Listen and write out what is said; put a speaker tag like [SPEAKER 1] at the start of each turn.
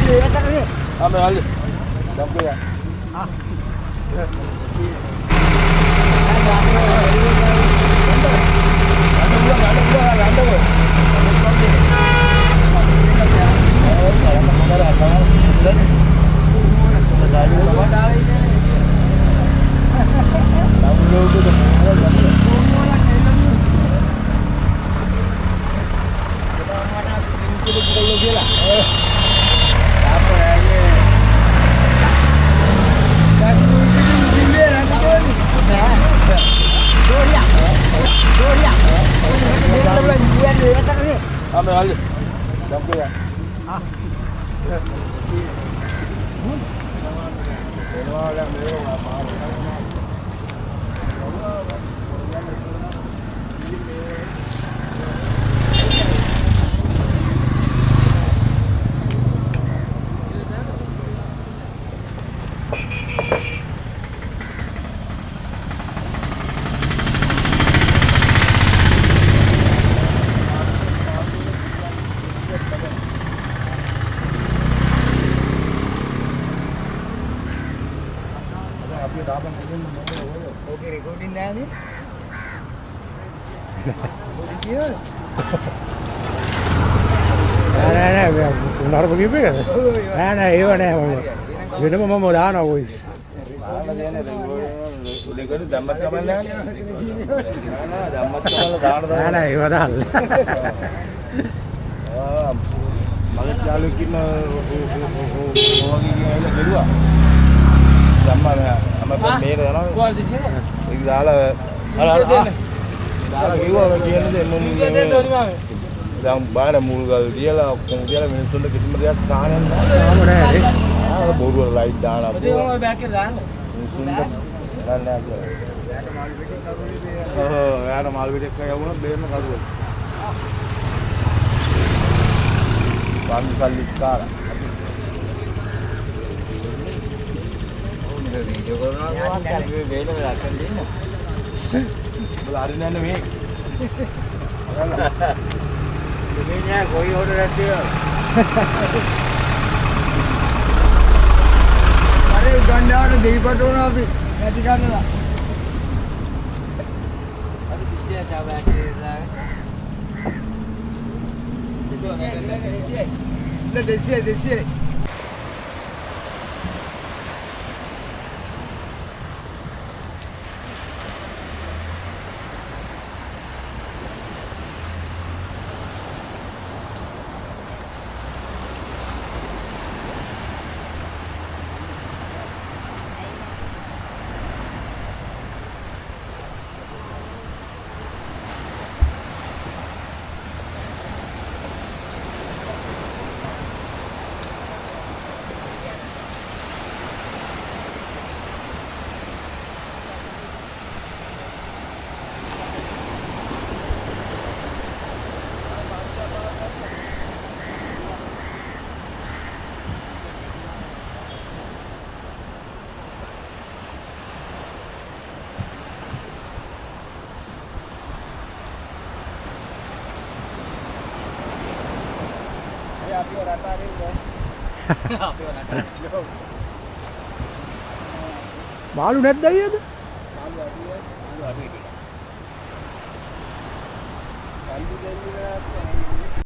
[SPEAKER 1] Ambil aja. Dampu ya. Ambil aja. Dampu ya.
[SPEAKER 2] Okay, recording na yan eh.
[SPEAKER 3] නෑ නරඹ කිව්ව එකද? නෑ ඒව නෑ මම. වෙනම මම දානවා වොයිස්.
[SPEAKER 1] දාලා දෙන්නේ උඩේකට ධම්මත් කමල් නෑ නෑ ධම්මත් කමල් දාන්න
[SPEAKER 3] නෑ ඒව දාන්න.
[SPEAKER 1] මගේ යාළුවෙක් ඉන්න ඕවගේ ගිහලා බැලුවා. ධම්මා අම මේක යනවා. කොහොමද ඉන්නේ? ඒක දාලා දාලා කිව්වා කියන්නේ දෙන්න දැන් බාර මුල් ගල් තියලා ඔක්කොම තියලා මිනිස්සුන්ට කිසිම දෙයක් ගහන්නේ නැහැ. ආ බොරුව ලයිට් දාලා අපෝ. ඒක බෑක් එකේ දාන්න. මිනිස්සුන්ට දාන්න නැහැ කියලා. ඔව් යාර මාල් පිටක් යවුණා බේරන කඩුව. වන්සල්ලිකාර. ඕනේ වීඩියෝ කරනවා කියන්නේ වේල ලස්සන දෙන්න. බල හරියන්නේ නැහැ මේ. Ini koi order dia. Are ganda ada dehi patona api. Nanti karena lah. Ada bisnya coba kita. Itu ada desi.
[SPEAKER 3] මාළු නැද්ද අයියද?
[SPEAKER 1] මාළු අඩිය. මාළු අඩිය. කල්ලි දෙන්නේ